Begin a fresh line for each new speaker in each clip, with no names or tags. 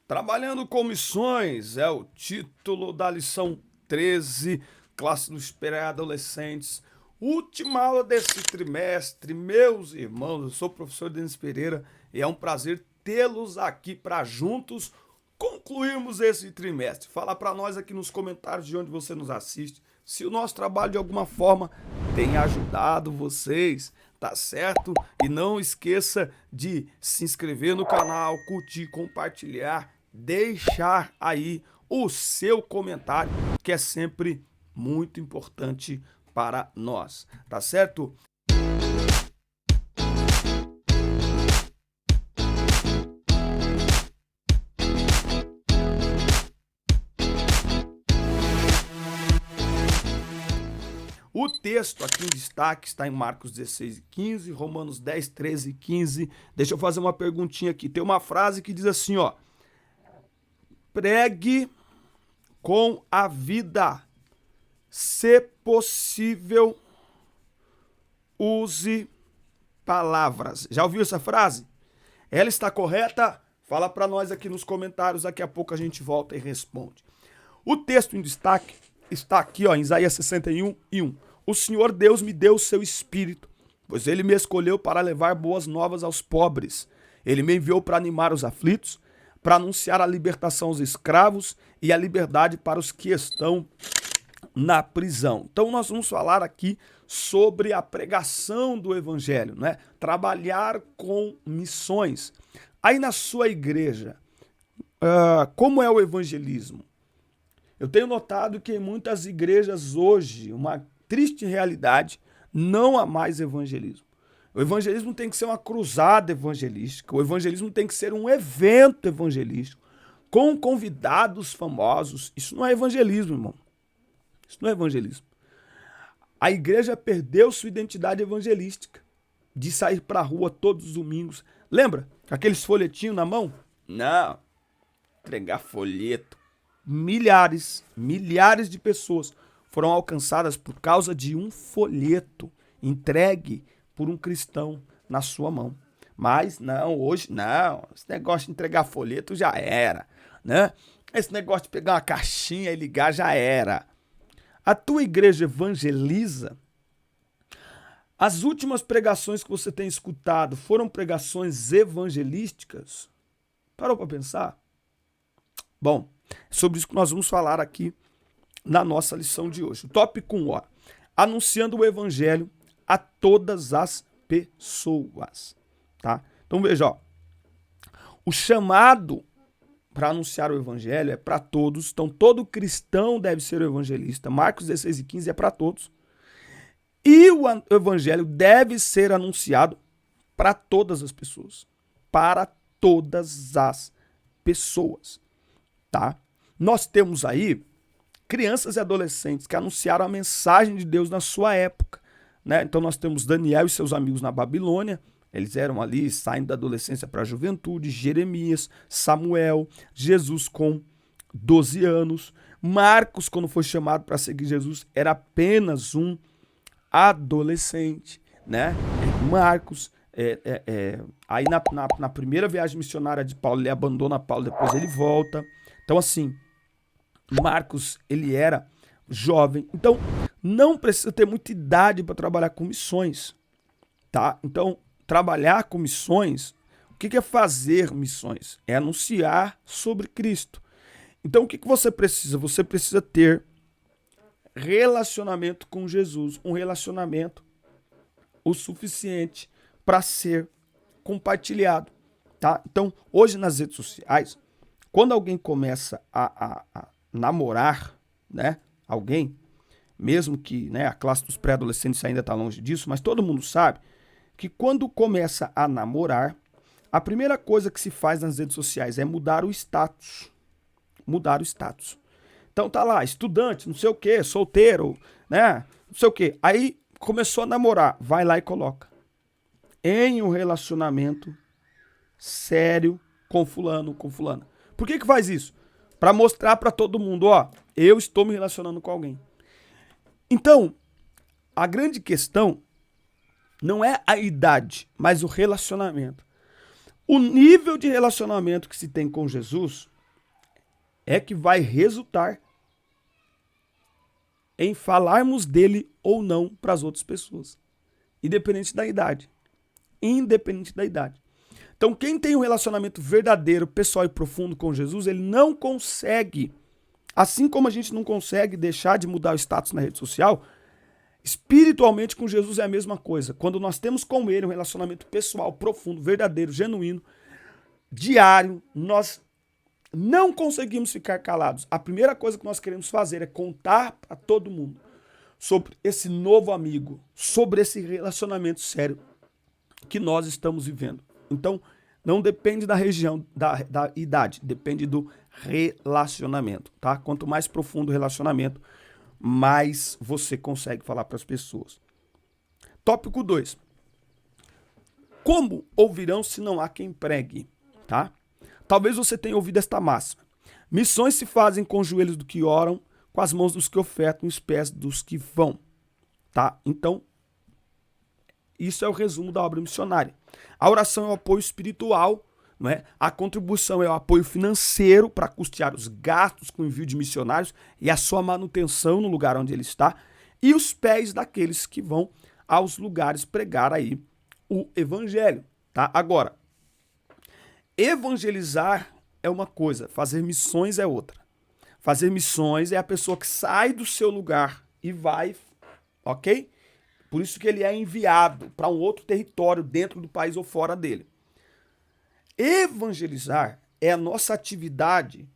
Trabalhando com missões é o título da lição 13, classe dos pré-adolescentes. Última aula desse trimestre, meus irmãos. Eu sou o professor Denis Pereira e é um prazer tê-los aqui para juntos concluirmos esse trimestre. Fala para nós aqui nos comentários de onde você nos assiste, se o nosso trabalho de alguma forma tem ajudado vocês, tá certo? E não esqueça de se inscrever no canal, curtir, compartilhar, deixar aí o seu comentário, que é sempre muito importante para nós, tá certo? O texto aqui em destaque está em Marcos 16 e 15, Romanos 10, 13 e 15. Deixa eu fazer uma perguntinha aqui. Tem uma frase que diz assim, ó. Pregue com a vida. Se possível, use palavras. Já ouviu essa frase? Ela está correta? Fala para nós aqui nos comentários. Daqui a pouco a gente volta e responde. O texto em destaque está aqui, ó, em Isaías 61 e 1. O Senhor Deus me deu o seu espírito, pois ele me escolheu para levar boas novas aos pobres. Ele me enviou para animar os aflitos, para anunciar a libertação aos escravos e a liberdade para os que estão na prisão. Então nós vamos falar aqui sobre a pregação do evangelho, né? Trabalhar com missões. Aí na sua igreja, como é o evangelismo? Eu tenho notado que em muitas igrejas hoje, uma triste realidade, não há mais evangelismo. O evangelismo tem que ser uma cruzada evangelística, o evangelismo tem que ser um evento evangelístico, com convidados famosos. Isso não é evangelismo, irmão. Isso não é evangelismo. A igreja perdeu sua identidade evangelística, de sair para a rua todos os domingos. Lembra? Aqueles folhetinhos na mão? Não. Entregar folheto. Milhares de pessoas foram alcançadas por causa de um folheto entregue por um cristão na sua mão. Mas não, hoje não. Esse negócio de entregar folheto já era, né? Esse negócio de pegar uma caixinha e ligar já era. A tua igreja evangeliza? As últimas pregações que você tem escutado foram pregações evangelísticas? Parou para pensar? Bom, é sobre isso que nós vamos falar aqui na nossa lição de hoje. O tópico 1, ó, anunciando o evangelho a todas as pessoas, tá? Então veja, ó, o chamado para anunciar o evangelho é para todos, então todo cristão deve ser o evangelista. Marcos 16 e 15 é para todos. E o evangelho deve ser anunciado para todas as pessoas, para todas as pessoas. Tá? Nós temos aí crianças e adolescentes que anunciaram a mensagem de Deus na sua época, né? Então nós temos Daniel e seus amigos na Babilônia, eles eram ali saindo da adolescência para a juventude, Jeremias, Samuel, Jesus com 12 anos, Marcos, quando foi chamado para seguir Jesus, era apenas um adolescente, né? Marcos, aí na primeira viagem missionária de Paulo, ele abandona Paulo, depois ele volta. Então, assim, Marcos, ele era jovem. Então, não precisa ter muita idade para trabalhar com missões, tá? Então, trabalhar com missões, o que é fazer missões? É anunciar sobre Cristo. Então, o que você precisa? Você precisa ter relacionamento com Jesus, um relacionamento o suficiente para ser compartilhado, tá? Então, hoje nas redes sociais, quando alguém começa a namorar, né, alguém, mesmo que, né, a classe dos pré-adolescentes ainda está longe disso, mas todo mundo sabe que quando começa a namorar, a primeira coisa que se faz nas redes sociais é mudar o status. Mudar o status. Então tá lá, estudante, não sei o que, solteiro, né, não sei o que. Aí começou a namorar, vai lá e coloca. Em um relacionamento sério com fulano, com fulana. Por que faz isso? Para mostrar para todo mundo, ó, eu estou me relacionando com alguém. Então, a grande questão não é a idade, mas o relacionamento. O nível de relacionamento que se tem com Jesus é que vai resultar em falarmos dele ou não para as outras pessoas. Independente da idade. Independente da idade. Então, quem tem um relacionamento verdadeiro, pessoal e profundo com Jesus, ele não consegue, assim como a gente não consegue deixar de mudar o status na rede social, espiritualmente com Jesus é a mesma coisa. Quando nós temos com ele um relacionamento pessoal, profundo, verdadeiro, genuíno, diário, nós não conseguimos ficar calados. A primeira coisa que nós queremos fazer é contar para todo mundo sobre esse novo amigo, sobre esse relacionamento sério que nós estamos vivendo. Então, não depende da região, da idade, depende do relacionamento, tá? Quanto mais profundo o relacionamento, mais você consegue falar para as pessoas. Tópico 2. Como ouvirão se não há quem pregue, tá? Talvez você tenha ouvido esta máxima. Missões se fazem com os joelhos do que oram, com as mãos dos que ofertam e os pés dos que vão, tá? Então, isso é o resumo da obra missionária. A oração é o apoio espiritual, não é? A contribuição é o apoio financeiro para custear os gastos com o envio de missionários e a sua manutenção no lugar onde ele está, e os pés daqueles que vão aos lugares pregar aí o evangelho, tá? Agora, evangelizar é uma coisa, fazer missões é outra. Fazer missões é a pessoa que sai do seu lugar e vai, ok? Por isso que ele é enviado para um outro território dentro do país ou fora dele. Evangelizar é a nossa atividade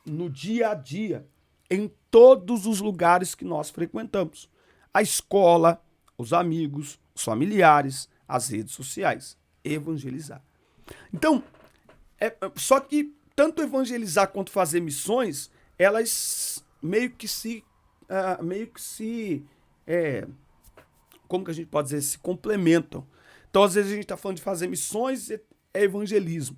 no dia a dia, em todos os lugares que nós frequentamos. A escola, os amigos, os familiares, as redes sociais. Evangelizar. Então, só que tanto evangelizar quanto fazer missões, elas meio que se como que a gente pode dizer, se complementam. Então, às vezes a gente está falando de fazer missões, é evangelismo,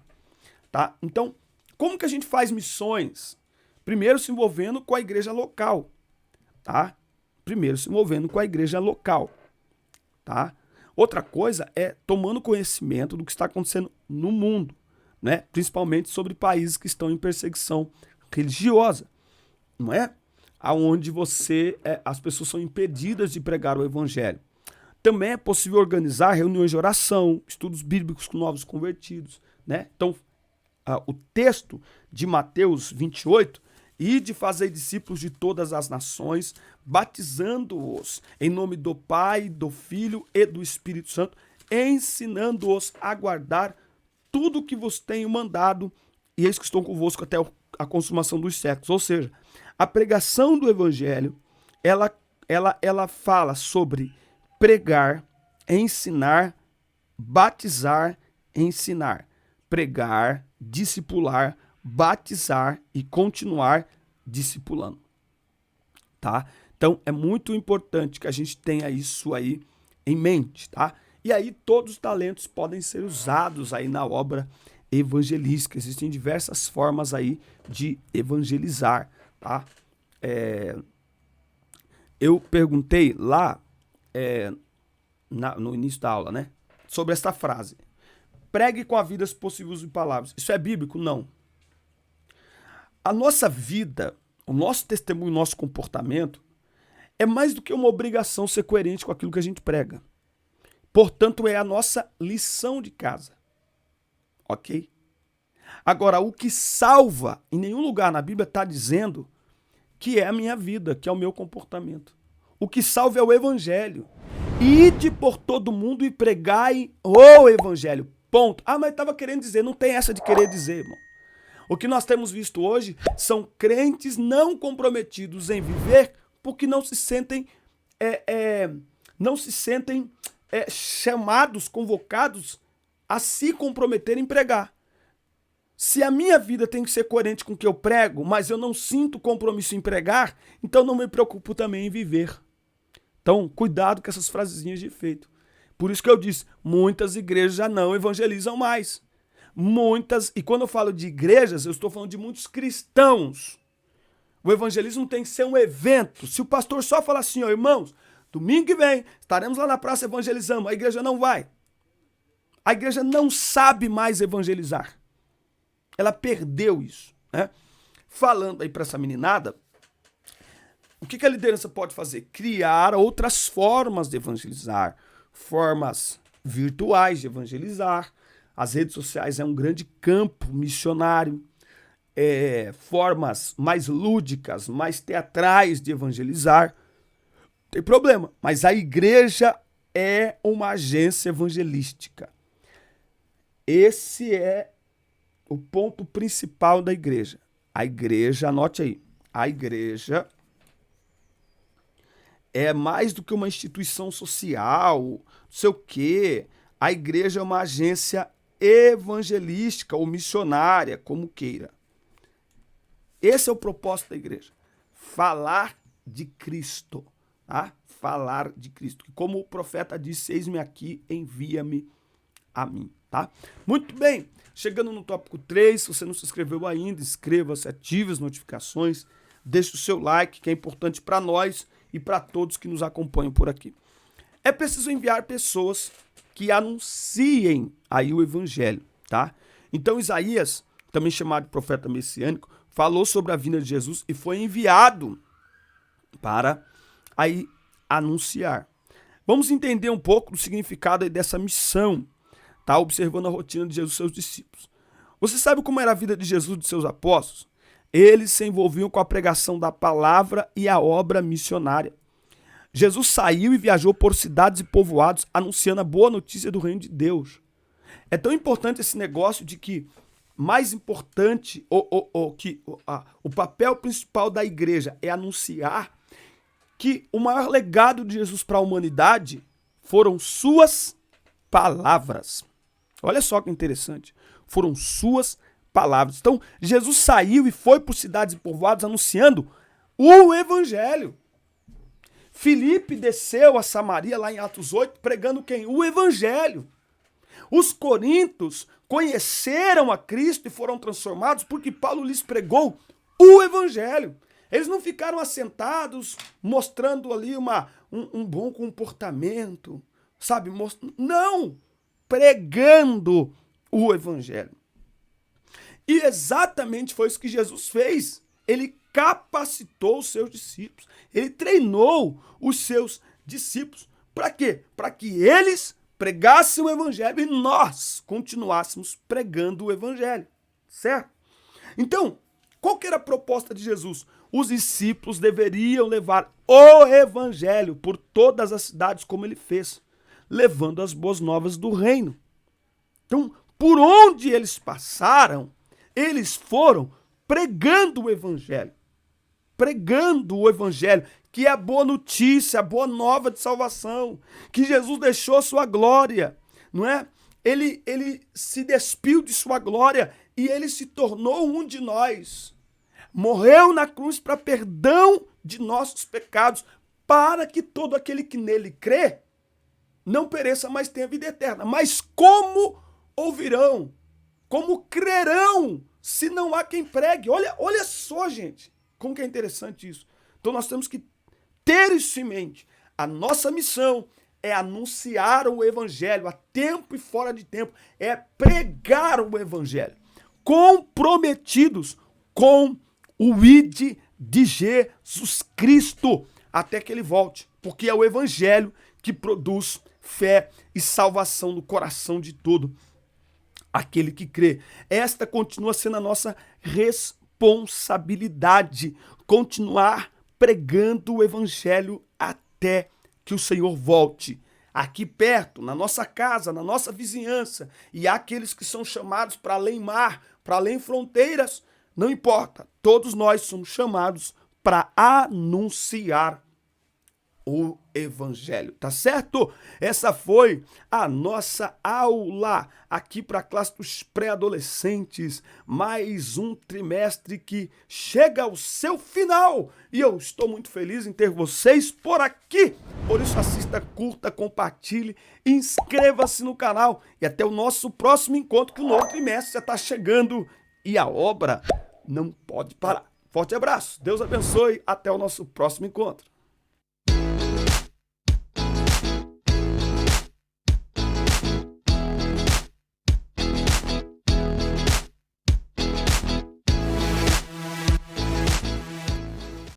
tá? Então, como que a gente faz missões? Primeiro, se envolvendo com a igreja local, tá? Primeiro, se envolvendo com a igreja local, tá? Outra coisa é tomando conhecimento do que está acontecendo no mundo, né? Principalmente sobre países que estão em perseguição religiosa, não é? Aonde as pessoas são impedidas de pregar o evangelho. Também é possível organizar reuniões de oração, estudos bíblicos com novos convertidos, né? Então, o texto de Mateus 28, e de fazer discípulos de todas as nações, batizando-os em nome do Pai, do Filho e do Espírito Santo, ensinando-os a guardar tudo o que vos tenho mandado, e eis que estou convosco até a consumação dos séculos. Ou seja, a pregação do evangelho, ela fala sobre pregar, ensinar, batizar, ensinar. Pregar, discipular, batizar e continuar discipulando. Tá? Então, é muito importante que a gente tenha isso aí em mente, tá? E aí, todos os talentos podem ser usados aí na obra evangelística. Existem diversas formas aí de evangelizar, tá? Eu perguntei lá, no início da aula, né? Sobre esta frase. Pregue com a vida os possíveis de palavras. Isso é bíblico? Não. A nossa vida, o nosso testemunho, o nosso comportamento é mais do que uma obrigação ser coerente com aquilo que a gente prega. Portanto, é a nossa lição de casa. Ok? Agora, o que salva, em nenhum lugar na Bíblia está dizendo que é a minha vida, que é o meu comportamento. O que salva é o evangelho. Ide por todo mundo e pregai o evangelho. Ponto. Ah, mas estava querendo dizer. Não tem essa de querer dizer, irmão. O que nós temos visto hoje são crentes não comprometidos em viver porque não se sentem chamados, convocados a se comprometerem em pregar. Se a minha vida tem que ser coerente com o que eu prego, mas eu não sinto compromisso em pregar, então não me preocupo também em viver. Então, cuidado com essas frasezinhas de efeito. Por isso que eu disse, muitas igrejas já não evangelizam mais. Muitas, e quando eu falo de igrejas, eu estou falando de muitos cristãos. O evangelismo tem que ser um evento. Se o pastor só falar assim, ó, irmãos, domingo que vem, estaremos lá na praça evangelizando, a igreja não vai. A igreja não sabe mais evangelizar. Ela perdeu isso, né? falando aí para essa meninada, o que a liderança pode fazer? Criar outras formas de evangelizar, formas virtuais de evangelizar. As redes sociais é um grande campo missionário, formas mais lúdicas, mais teatrais de evangelizar. Não tem problema, mas a igreja é uma agência evangelística. Esse é o ponto principal da igreja. A igreja, anote aí, a igreja é mais do que uma instituição social, não sei o quê. A igreja é uma agência evangelística ou missionária, como queira. Esse é o propósito da igreja. Falar de Cristo, tá? Falar de Cristo. Como o profeta disse, eis-me aqui, envia-me a mim, tá? Muito bem, chegando no tópico 3, se você não se inscreveu ainda, inscreva-se, ative as notificações, deixe o seu like, que é importante para nós e para todos que nos acompanham por aqui. É preciso enviar pessoas que anunciem aí o evangelho, tá? Então Isaías, também chamado de profeta messiânico, falou sobre a vinda de Jesus e foi enviado para aí anunciar. Vamos entender um pouco do significado aí dessa missão, tá? Observando a rotina de Jesus e seus discípulos. Você sabe como era a vida de Jesus e de seus apóstolos? Eles se envolviam com a pregação da palavra e a obra missionária. Jesus saiu e viajou por cidades e povoados anunciando a boa notícia do reino de Deus. É tão importante esse negócio de que mais importante, o papel principal da igreja é anunciar que o maior legado de Jesus para a humanidade foram suas palavras. Olha só que interessante. Foram suas palavras. Então, Jesus saiu e foi por cidades e povoados anunciando o evangelho. Filipe desceu a Samaria, lá em Atos 8, pregando quem? O evangelho. Os coríntios conheceram a Cristo e foram transformados porque Paulo lhes pregou o evangelho. Eles não ficaram assentados mostrando ali um bom comportamento, sabe? Não! Pregando o evangelho. E exatamente foi isso que Jesus fez. Ele capacitou os seus discípulos. Ele treinou os seus discípulos. Para quê? Para que eles pregassem o evangelho e nós continuássemos pregando o evangelho. Certo? Então, qual que era a proposta de Jesus? Os discípulos deveriam levar o evangelho por todas as cidades como ele fez, levando as boas novas do reino. Então, por onde eles passaram, eles foram pregando o evangelho. Pregando o evangelho, que é a boa notícia, a boa nova de salvação, que Jesus deixou sua glória, não é? Ele se despiu de sua glória e ele se tornou um de nós. Morreu na cruz para perdão de nossos pecados, para que todo aquele que nele crê não pereça, mas tenha vida eterna. Mas como ouvirão? Como crerão se não há quem pregue? Olha só, gente, como que é interessante isso. Então nós temos que ter isso em mente. A nossa missão é anunciar o evangelho a tempo e fora de tempo. É pregar o evangelho. Comprometidos com o ID de Jesus Cristo até que ele volte. Porque é o evangelho que produz fé e salvação no coração de todo aquele que crê. Esta continua sendo a nossa responsabilidade. Continuar pregando o evangelho até que o Senhor volte. Aqui perto, na nossa casa, na nossa vizinhança. E há aqueles que são chamados para além mar, para além fronteiras. Não importa, todos nós somos chamados para anunciar o evangelho, tá certo? Essa foi a nossa aula aqui para a classe dos pré-adolescentes. Mais um trimestre que chega ao seu final e eu estou muito feliz em ter vocês por aqui. Por isso assista, curta, compartilhe, inscreva-se no canal e até o nosso próximo encontro, que o novo trimestre já está chegando e a obra não pode parar. Forte abraço, Deus abençoe, até o nosso próximo encontro.